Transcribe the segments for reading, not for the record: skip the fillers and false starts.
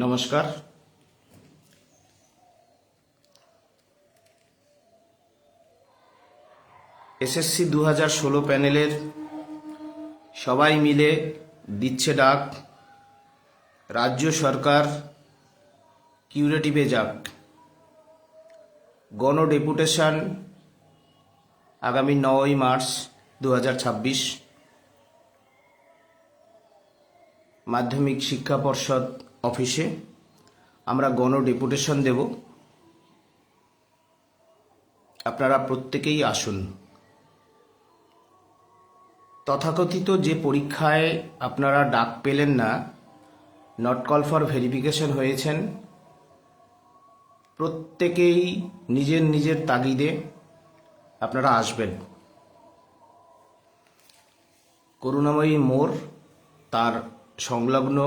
নমস্কার। এসএসসি 2016 প্যানেলের সবাই মিলে দিচ্ছে ডাক, রাজ্য সরকার কিউরেটিভে যাক। গণ ডেপুটেশন আগামী 9ই মার্চ 2026 মাধ্যমিক শিক্ষা পর্ষদ অফিসে আমরা গণ ডেপুটেশন দেব। আপনারা প্রত্যেকেই আসুন। তথাকথিত যে পরীক্ষায় আপনারা ডাক পেলেন না, নট কল ফর ভেরিফিকেশন হয়েছেন, প্রত্যেকেই নিজের নিজের তাগিদে আপনারা আসবেন। করুণাময়ী মোড়, তার সংলগ্ন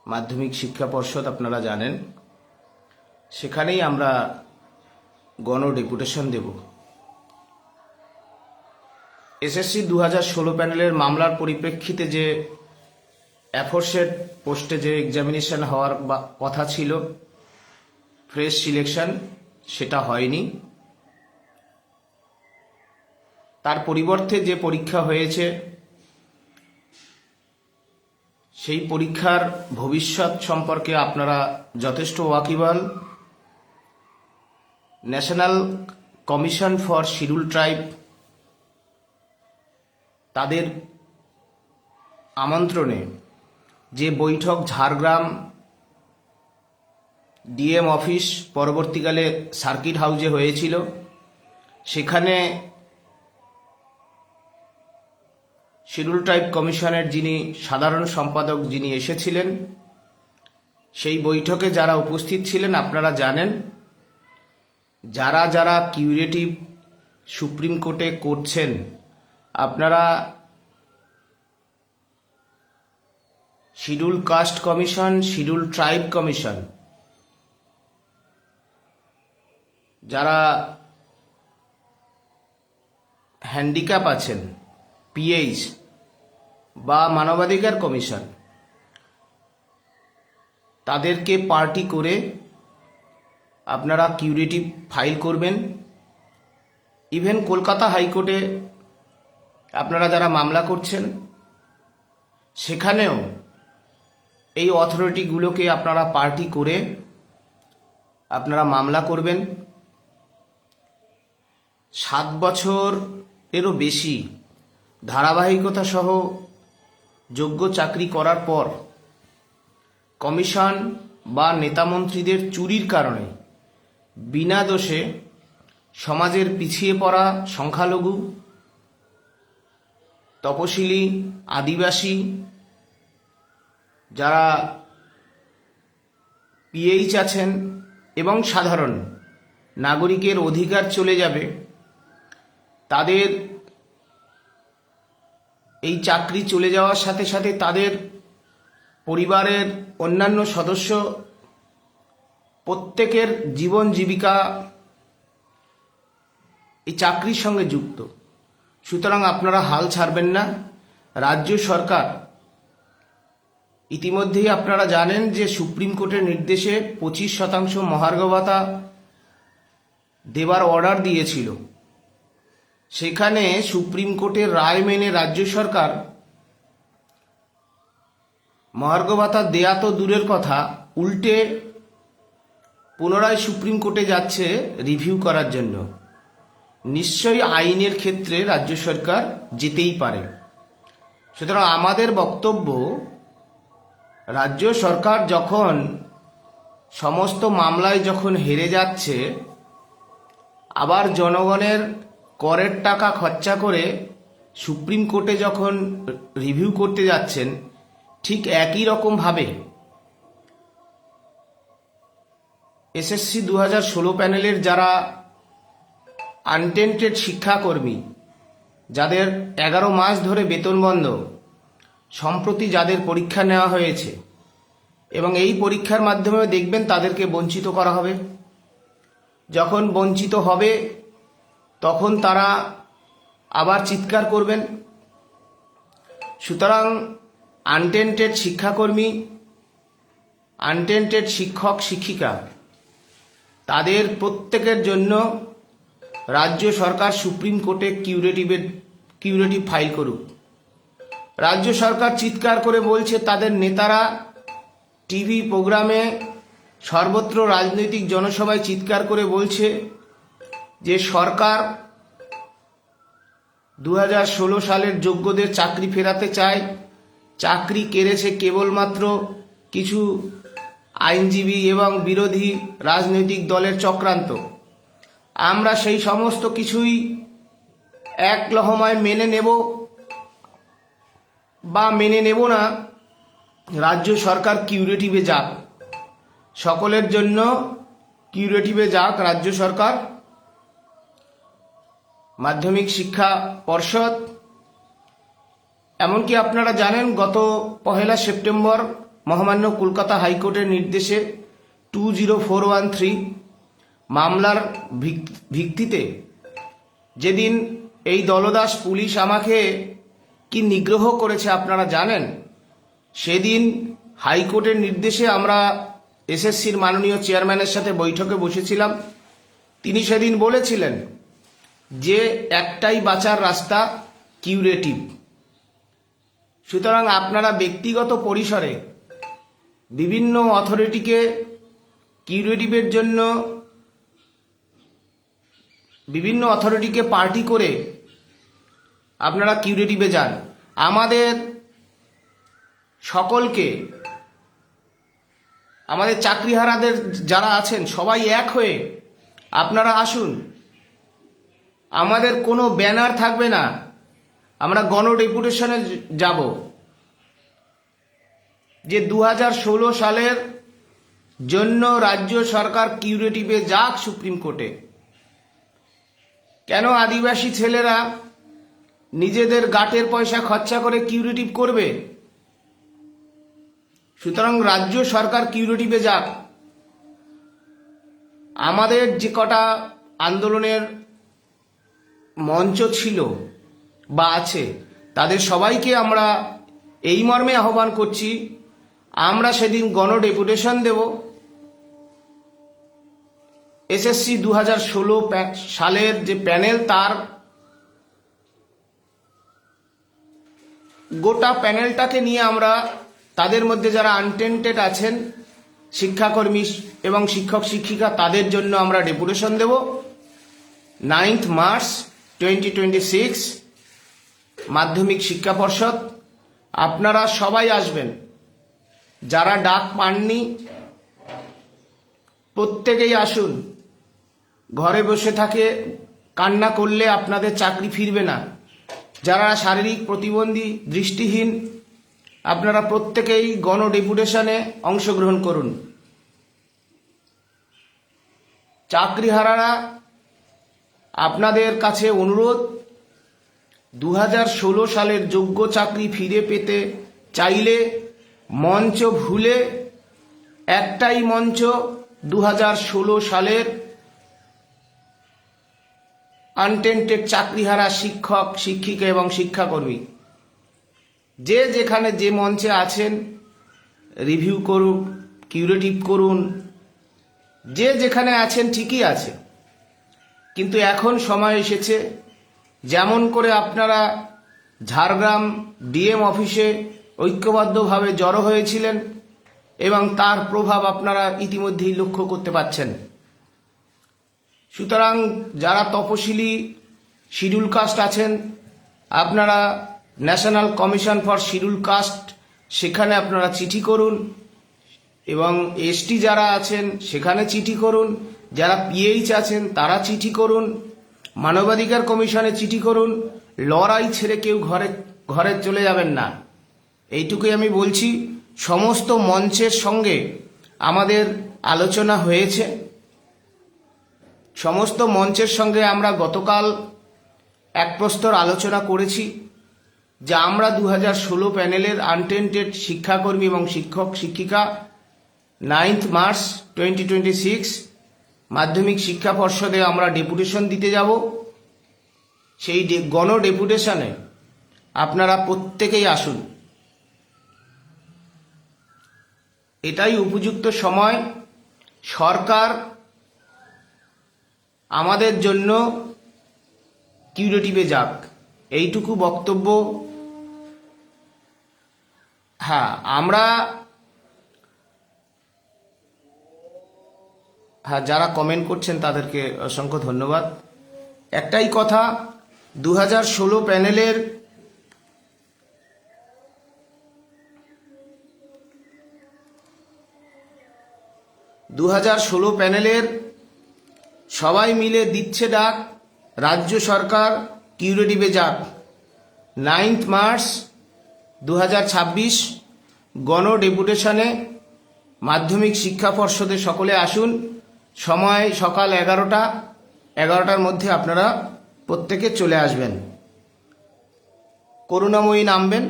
মাধ্যমিক শিক্ষা পর্ষদ আপনারা জানেন, সেখানেই আমরা গণ ডেপুটেশন দেব। এসএসসি 2016 প্যানেলের মামলার পরিপ্রেক্ষিতে যে অ্যাফোরসেড পোস্টে যে এক্সামিনেশন হওয়ার কথা ছিল, ফ্রেশ সিলেকশন, সেটা হয়নি। তার পরিবর্তে যে পরীক্ষা হয়েছে, সেই পরীক্ষার ভবিষ্যৎ সম্পর্কে আপনারা যথেষ্ট ওয়াকিবহাল। National commission for schedule tribe তাদের আমন্ত্রণে যে বৈঠক ঝাড়গ্রাম ডিএম অফিস, পরবর্তীকালে সার্কিট হাউসে হয়েছিল, সেখানে শিডিউল ট্রাইব কমিশনের যিনি সাধারণ সম্পাদক যিনি এসেছিলেন, সেই বৈঠকে যারা উপস্থিত ছিলেন আপনারা জানেন। যারা যারা কিউরেটিভ সুপ্রিম কোর্টে করছেন, আপনারা schedule caste commission, schedule tribe commission, যারা হ্যান্ডিক্যাপ আছেন, পিএইচ বা মানবাধিকার কমিশন, তাদেরকে পার্টি করে আপনারা কিউরেটিভ ফাইল করবেন। ইভেন কলকাতা হাইকোর্টে আপনারা যারা মামলা করছেন, সেখানেও এই অথরিটিগুলোকে আপনারা পার্টি করে আপনারা মামলা করবেন। 7 বছরেরও বেশি ধারাবাহিকতা সহ যোগ্য চাকরি করার পর কমিশন বা নেতামন্ত্রীদের চুরির কারণে বিনা দোষে সমাজের পিছিয়ে পড়া সংখ্যালঘু, তপশিলি, আদিবাসী, যারা পিএইচ আছেন এবং সাধারণ নাগরিকের অধিকার চলে যাবে, তাদের এই চাকরি চলে যাওয়ার সাথে সাথে তাদের পরিবারের অন্যান্য সদস্য প্রত্যেকের জীবন জীবিকা এই চাকরির সঙ্গে যুক্ত। সুতরাং আপনারা হাল ছাড়বেন না। রাজ্য সরকার ইতিমধ্যেই আপনারা জানেন যে সুপ্রিম কোর্টের নির্দেশে 25% মহার্ঘ ভাতা দেবার অর্ডার দিয়েছিল। সেখানে সুপ্রিম কোর্টের রায় মেনে রাজ্য সরকার মহার্ঘ ভাতা দেয়া তো দূরের কথা, উল্টে পুনরায় সুপ্রিম কোর্টে যাচ্ছে রিভিউ করার জন্য। নিশ্চয়ই আইনের ক্ষেত্রে রাজ্য সরকার যেতেই পারে। সুতরাং আমাদের বক্তব্য, রাজ্য সরকার যখন সমস্ত মামলায় যখন হেরে যাচ্ছে, আবার জনগণের করের টাকা খরচা করে সুপ্রিম কোর্টে যখন রিভিউ করতে যাচ্ছেন, ঠিক একই রকমভাবে এসএসসি 2016 প্যানেলের যারা আনটেন্টেড শিক্ষাকর্মী, যাদের 11 মাস ধরে বেতন বন্ধ, সম্প্রতি যাদের পরীক্ষা নেওয়া হয়েছে এবং এই পরীক্ষার মাধ্যমে দেখবেন তাদেরকে বঞ্চিত করা হবে। যখন বঞ্চিত হবে তখন তারা আবার চিৎকার করবেন। সুতরাং আনটেন্টেড শিক্ষাকর্মী আনটেন্টেড শিক্ষক শিক্ষিকা তাদের প্রত্যেকের জন্য রাজ্য সরকার সুপ্রিম কোর্টে কিউরেটিভ ফাইল করুক। রাজ্য সরকার চিৎকার করে বলছে, তাদের নেতারা টিভি প্রোগ্রামে সর্বত্র রাজনৈতিক জনসভায় চিৎকার করে বলছে যে সরকার 2016 সালের যোগ্যদের চাকরি ফেরাতে চায়। চাকরি কেড়েছে কেবলমাত্র কিছু আইনজীবী এবং বিরোধী রাজনৈতিক দলের চক্রান্ত। আমরা সেই সমস্ত কিছুই এক লহমায় মেনে নেব বা মেনে নেব না। রাজ্য সরকার কিউরেটিভে যাক, সকলের জন্য কিউরেটিভে যাক রাজ্য সরকার। মাধ্যমিক শিক্ষা পর্ষদ, এমনকি আপনারা জানেন গত 1 সেপ্টেম্বর মহামান্য কলকাতা হাইকোর্টের নির্দেশে 20413 মামলার ভিত্তিতে যেদিন এই দলদাস পুলিশ আমাকে কি নিগ্রহ করেছে আপনারা জানেন। সেদিন হাইকোর্টের নির্দেশে আমরা এসএসসির মাননীয় চেয়ারম্যানের সাথে বৈঠকে বসেছিলাম। তিনি সেদিন বলেছিলেন যে একটাই বাঁচার রাস্তা, কিউরেটিভ। সুতরাং আপনারা ব্যক্তিগত পরিসরে বিভিন্ন অথরিটিকে কিউরেটিভের জন্য বিভিন্ন অথরিটিকে পার্টি করে আপনারা কিউরেটিভে যান। আমাদের সকলকে, আমাদের চাকরিহারাদের যারা আছেন সবাই এক হয়ে আপনারা আসুন। আমাদের কোনো ব্যানার থাকবে না, আমরা গণ ডেপুটেশনে যাব যে 2016 সালের জন্য রাজ্য সরকার কিউরেটিভে যাক সুপ্রিম কোর্টে। কেন আদিবাসী ছেলেরা নিজেদের গাটের পয়সা খরচা করে কিউরেটিভ করবে? সুতরাং রাজ্য সরকার কিউরেটিভে যাক। আমাদের যে কটা আন্দোলনের মঞ্চ ছিল বা আছে তাদের সবাইকে আমরা এই মর্মে আহ্বান করছি, আমরা সেদিন গণ ডেপুটেশন দেব। এসএসসি 2016 সালের যে প্যানেল, তার গোটা প্যানেলটাকে নিয়ে আমরা তাদের মধ্যে যারা আনটেন্টেড আছেন শিক্ষাকর্মী এবং শিক্ষক শিক্ষিকা, তাদের জন্য আমরা ডেপুটেশন দেব 9 মার্চ 2026 মাধ্যমিক শিক্ষা পর্ষদ। আপনারা সবাই আসবেন, যারা ডাক পাননি প্রত্যেকেই আসুন। ঘরে বসে থাকে কান্না করলে আপনাদের চাকরি ফিরবে না। যারা শারীরিক প্রতিবন্ধী, দৃষ্টিহীন, আপনারা প্রত্যেকেই গণ ডেপুটেশনে অংশগ্রহণ করুন। চাকরিহারারা, আপনাদের কাছে অনুরোধ, 2016 সালের যোগ্য চাকরি ফিরে পেতে চাইলে মঞ্চ ভুলে একটাই মঞ্চ 2016 সালের আনটেন্টেড চাকরিহারা শিক্ষক শিক্ষিকা এবং শিক্ষাকর্মী যে যেখানে যে মঞ্চে আছেন রিভিউ করুন, কিউরেটিভ করুন। যে যেখানে আছেন ঠিকই আছে, কিন্তু এখন সময় এসেছে, যেমন করে আপনারা ঝাড়গ্রাম ডিএম অফিসে ঐক্যবদ্ধভাবে জড়ো হয়েছিলেন এবং তার প্রভাব আপনারা ইতিমধ্যেই লক্ষ্য করতে পাচ্ছেন। সুতরাং যারা তপশিলি শিডিউল কাস্ট আছেন, আপনারা national commission for schedule caste, সেখানে আপনারা চিঠি করুন। এবং এসটি যারা আছেন সেখানে চিঠি করুন। যারা পিএইচ আছেন তারা চিঠি করুন। মানবাধিকার কমিশনে চিঠি করুন। লড়াই ছেড়ে কেউ ঘরে চলে যাবেন না, এইটুকুই আমি বলছি। সমস্ত মঞ্চের সঙ্গে আমাদের আলোচনা হয়েছে। সমস্ত মঞ্চের সঙ্গে আমরা গতকাল এক প্রস্তর আলোচনা করেছি যে আমরা 2016 প্যানেলের আনটেন্টেড শিক্ষাকর্মী এবং শিক্ষক শিক্ষিকা 9 মার্চ 2026 মাধ্যমিক শিক্ষা পর্ষদে আমরা ডেপুটেশন দিতে যাব। সেই গণ ডেপুটেশনে আপনারা প্রত্যেকেই আসুন। এটাই উপযুক্ত সময় সরকার আমাদের জন্য কিউরেটিভে যাক, এইটুকু বক্তব্য। হ্যাঁ, যারা কমেন্ট করছেন তাদেরকে অসংখ্য ধন্যবাদ। একটাই কথা, 2016 প্যানেলের সবাই মিলে দিচ্ছে ডাক, রাজ্য সরকার কিউরেটিভে যাক। 9 মার্চ 2026 গণ ডেপুটেশনে মাধ্যমিক শিক্ষা পর্ষদে সকলে আসুন। সময় সকাল 11টার মধ্যে আপনারা প্রত্যেকে চলে আসবেন। করুণাময়ী নামবেন।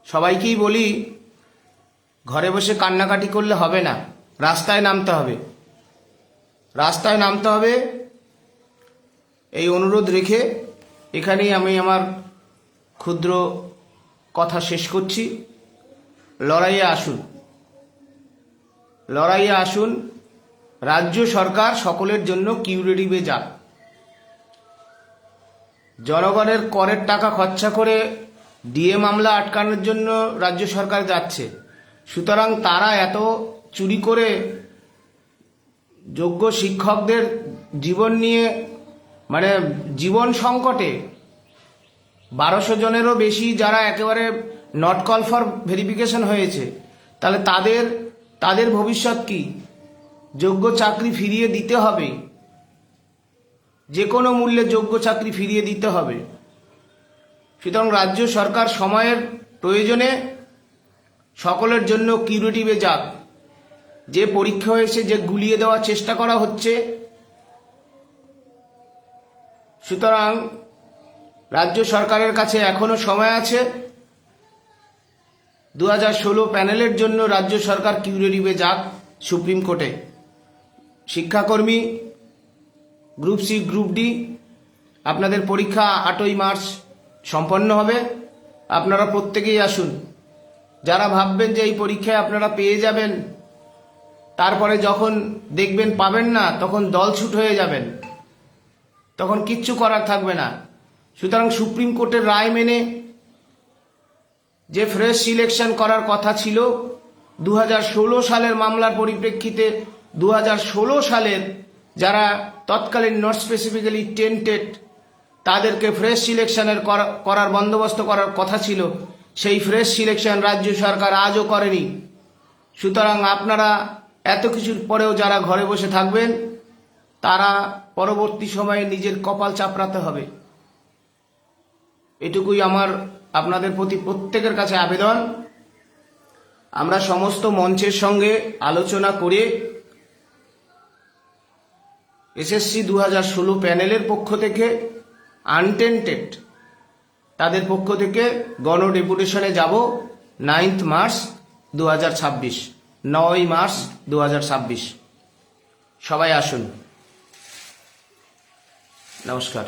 সবাইকেই বলি, ঘরে বসে কান্নাকাটি করলে হবে না, রাস্তায় নামতে হবে। এই অনুরোধ রেখে এখানেই আমি আমার ক্ষুদ্র কথা শেষ করছি। লড়াইয়ে আসুন। রাজ্য সরকার সকলের জন্য কিউরেটিভে যাক। জনগণের করের টাকা খরচা করে ডিএ মামলা আটকানোর জন্য রাজ্য সরকার যাচ্ছে। সুতরাং তারা এত চুরি করে যোগ্য শিক্ষকদের জীবন নিয়ে, মানে জীবন সংকটে 1200 জনেরও বেশি যারা একেবারে নট কল ফর ভেরিফিকেশন হয়েছে, তাহলে তাদের ভবিষ্যৎ কি? যোগ্য চাকরি ফিরিয়ে দিতে হবে, যে কোনো মূল্যে যোগ্য চাকরি ফিরিয়ে দিতে হবে। সুতরাং রাজ্য সরকার সময়ের প্রয়োজনে সকলের জন্য কিউরেটিভে যাক। যে পরীক্ষা হয়েছে, যে গুলিয়ে দেওয়ার চেষ্টা করা হচ্ছে, সুতরাং রাজ্য সরকারের কাছে এখনো সময় আছে। 2016 প্যানেলের জন্য রাজ্য সরকার কিউরেটিভে যাক সুপ্রিম কোর্টে। শিক্ষাকর্মী গ্রুপ সি, গ্রুপ ডি, আপনাদের পরীক্ষা 8ই মার্চ সম্পন্ন হবে। আপনারা প্রত্যেকেই আসুন। যারা ভাববেন যে এই পরীক্ষায় আপনারা পেয়ে যাবেন, তারপরে যখন দেখবেন পাবেন না, তখন দলছুট হয়ে যাবেন, তখন কিচ্ছু করার থাকবে না। সুতরাং সুপ্রিম কোর্টের রায় মেনে যে ফ্রেশ সিলেকশন করার কথা ছিল, 2016 সালের মামলার পরিপ্রেক্ষিতে 2016 সালের যারা তৎকালীন নট স্পেসিফিক্যালি টেন্টেড, তাদেরকে ফ্রেশ সিলেকশনের করার বন্দোবস্ত করার কথা ছিল। সেই ফ্রেশ সিলেকশন রাজ্য সরকার আজও করেনি। সুতরাং আপনারা এত কিছুর পরেও যারা ঘরে বসে থাকবেন, তারা পরবর্তী সময়ে নিজের কপাল চাপড়াতে হবে। এটুকুই আমার আপনাদের প্রতি প্রত্যেকের কাছে আবেদন। আমরা সমস্ত মঞ্চের সঙ্গে আলোচনা করে এসএসসি 2016 প্যানেলের পক্ষ থেকে, আনটেন্টেড তাদের পক্ষ থেকে গণ ডেপুটেশনে যাব 9 মার্চ 2026, 9 মার্চ 2026। সবাই আসুন। নমস্কার।